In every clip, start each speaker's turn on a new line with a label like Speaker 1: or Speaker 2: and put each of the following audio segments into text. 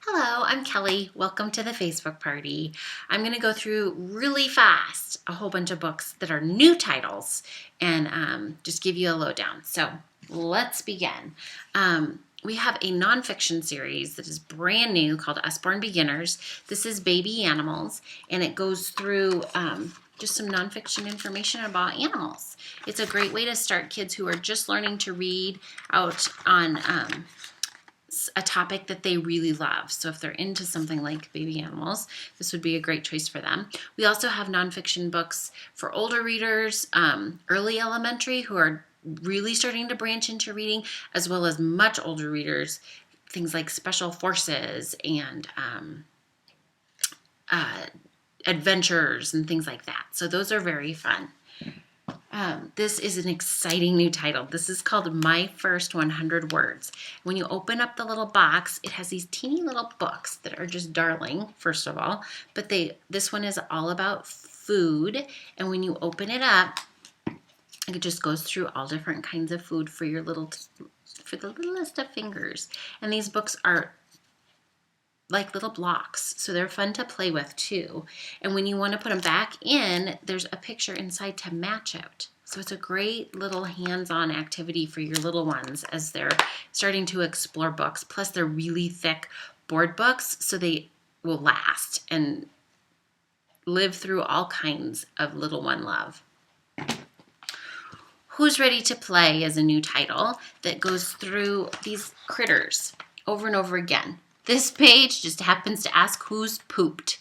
Speaker 1: Hello, I'm Kelly. Welcome to the Facebook party. I'm going to go through really fast a whole bunch of books that are new titles and just give you a lowdown. So let's begin. We have a nonfiction series that is brand new called Usborne Beginners. This is Baby Animals, and it goes through just some nonfiction information about animals. It's a great way to start kids who are just learning to read out on a topic that they really love. So if they're into something like baby animals, this would be a great choice for them. We also have nonfiction books for older readers, early elementary who are really starting to branch into reading, as well as much older readers, things like Special Forces and adventures and things like that. So those are very fun. This is an exciting new title. This is called My First 100 Words. When you open up the little box, it has these teeny little books that are just darling, first of all. But this one is all about food. And when you open it up, it just goes through all different kinds of food for the littlest of fingers. And these books are like little blocks, so they're fun to play with too. And when you want to put them back in, there's a picture inside to match out. So it's a great little hands-on activity for your little ones as they're starting to explore books. Plus they're really thick board books, so they will last and live through all kinds of little one love. Who's Ready to Play is a new title that goes through these critters over and over again. This page just happens to ask who's pooped.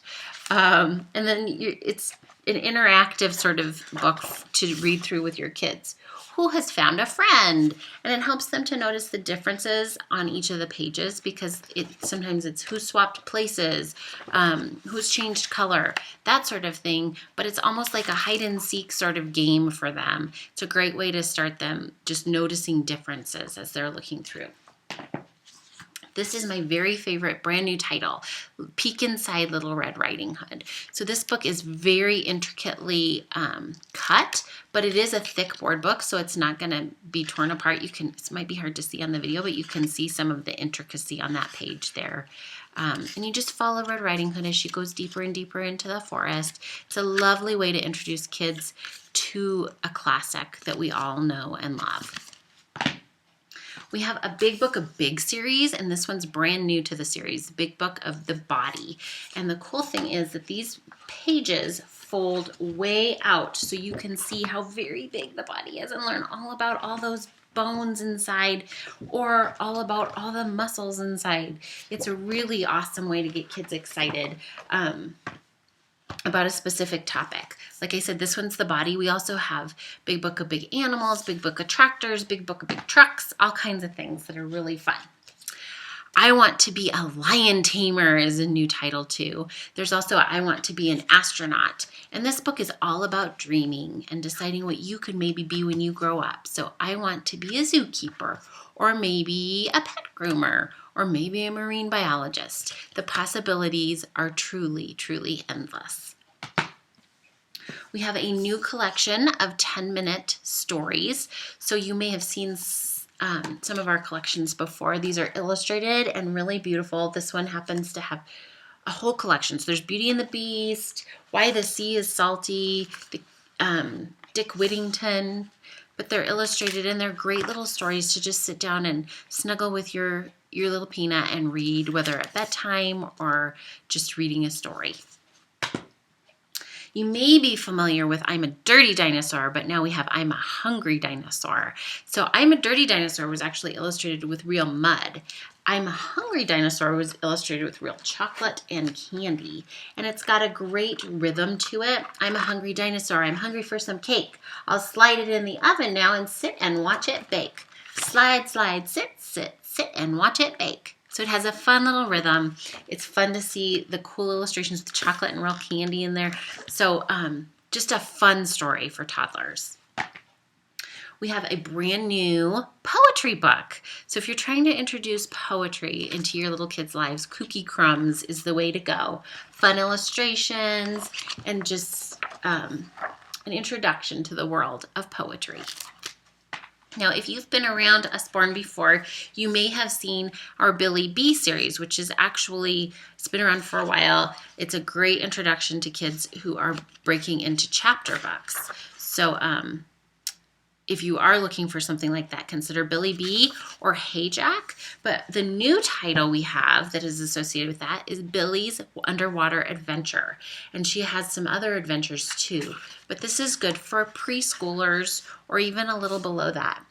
Speaker 1: And then it's an interactive sort of book to read through with your kids. Who has found a friend? And it helps them to notice the differences on each of the pages because sometimes it's who swapped places, who's changed color, that sort of thing. But it's almost like a hide and seek sort of game for them. It's a great way to start them just noticing differences as they're looking through. This is my very favorite brand new title, Peek Inside Little Red Riding Hood. So this book is very intricately cut, but it is a thick board book, so it's not going to be torn apart. It might be hard to see on the video, but you can see some of the intricacy on that page there. And you just follow Red Riding Hood as she goes deeper and deeper into the forest. It's a lovely way to introduce kids to a classic that we all know and love. We have a Big Book of Big series, and this one's brand new to the series, Big Book of the Body. And the cool thing is that these pages fold way out so you can see how very big the body is and learn all about all those bones inside or all about all the muscles inside. It's a really awesome way to get kids excited about a specific topic. Like I said, this one's the body. We also have Big Book of Big Animals, Big Book of Tractors, Big Book of Big Trucks, all kinds of things that are really fun. I Want to Be a Lion Tamer is a new title too. There's also I Want to Be an Astronaut. And this book is all about dreaming and deciding what you could maybe be when you grow up. So I want to be a zookeeper, or maybe a pet groomer, or maybe a marine biologist. The possibilities are truly, truly endless. We have a new collection of 10-minute stories. So you may have seen some of our collections before. These are illustrated and really beautiful. This one happens to have a whole collection. So there's Beauty and the Beast, Why the Sea is Salty, Dick Whittington, but they're illustrated and they're great little stories to just sit down and snuggle with your little peanut and read, whether at bedtime or just reading a story. You may be familiar with I'm a Dirty Dinosaur, but now we have I'm a Hungry Dinosaur. So I'm a Dirty Dinosaur was actually illustrated with real mud. I'm a Hungry Dinosaur was illustrated with real chocolate and candy. And it's got a great rhythm to it. I'm a hungry dinosaur. I'm hungry for some cake. I'll slide it in the oven now and sit and watch it bake. Slide, slide, sit, sit, sit and watch it bake. So it has a fun little rhythm. It's fun to see the cool illustrations with chocolate and real candy in there. So just a fun story for toddlers. We have a brand new poetry book. So if you're trying to introduce poetry into your little kids' lives, Cookie Crumbs is the way to go. Fun illustrations and just an introduction to the world of poetry. Now, if you've been around Usborne before, you may have seen our Billy B series, which is actually, it's been around for a while. It's a great introduction to kids who are breaking into chapter books. So if you are looking for something like that, consider Billy B or Hey Jack. But the new title we have that is associated with that is Billy's Underwater Adventure. And she has some other adventures too. But this is good for preschoolers or even a little below that.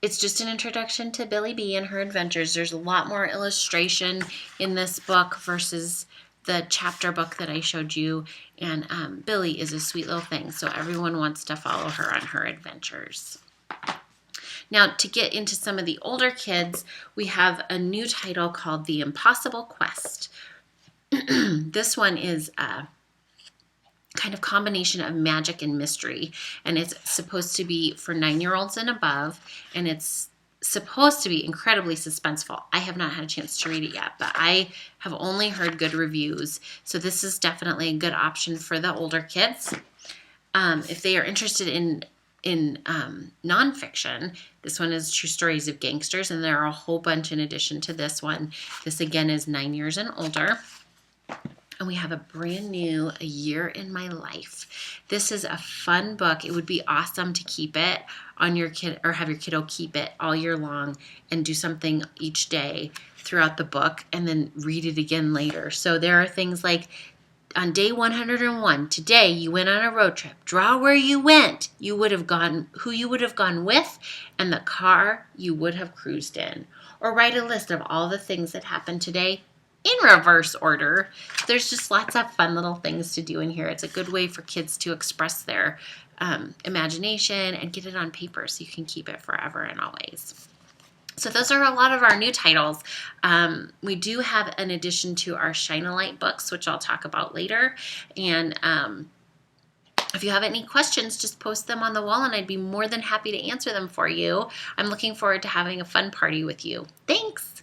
Speaker 1: It's just an introduction to Billy B and her adventures. There's a lot more illustration in this book versus the chapter book that I showed you. And Billy is a sweet little thing, so everyone wants to follow her on her adventures. Now, to get into some of the older kids, we have a new title called The Impossible Quest. This one is a kind of combination of magic and mystery, and it's supposed to be for 9-year-olds and above, and it's supposed to be incredibly suspenseful. I have not had a chance to read it yet, but I have only heard good reviews, so this is definitely a good option for the older kids. If they are interested in nonfiction, this one is True Stories of Gangsters, and there are a whole bunch in addition to this one. This again is 9 years and older. And we have a brand new A Year in My Life. This is a fun book. It would be awesome to keep it on your kid or have your kiddo keep it all year long and do something each day throughout the book and then read it again later. So there are things like on day 101, today you went on a road trip. Draw where you went. You would have gone, who you would have gone with, and the car you would have cruised in. Or write a list of all the things that happened today in reverse order. There's just lots of fun little things to do in here. It's a good way for kids to express their imagination and get it on paper so you can keep it forever and always. So those are a lot of our new titles. We do have an addition to our Shine-a-Light books, which I'll talk about later. And if you have any questions, just post them on the wall and I'd be more than happy to answer them for you. I'm looking forward to having a fun party with you. Thanks.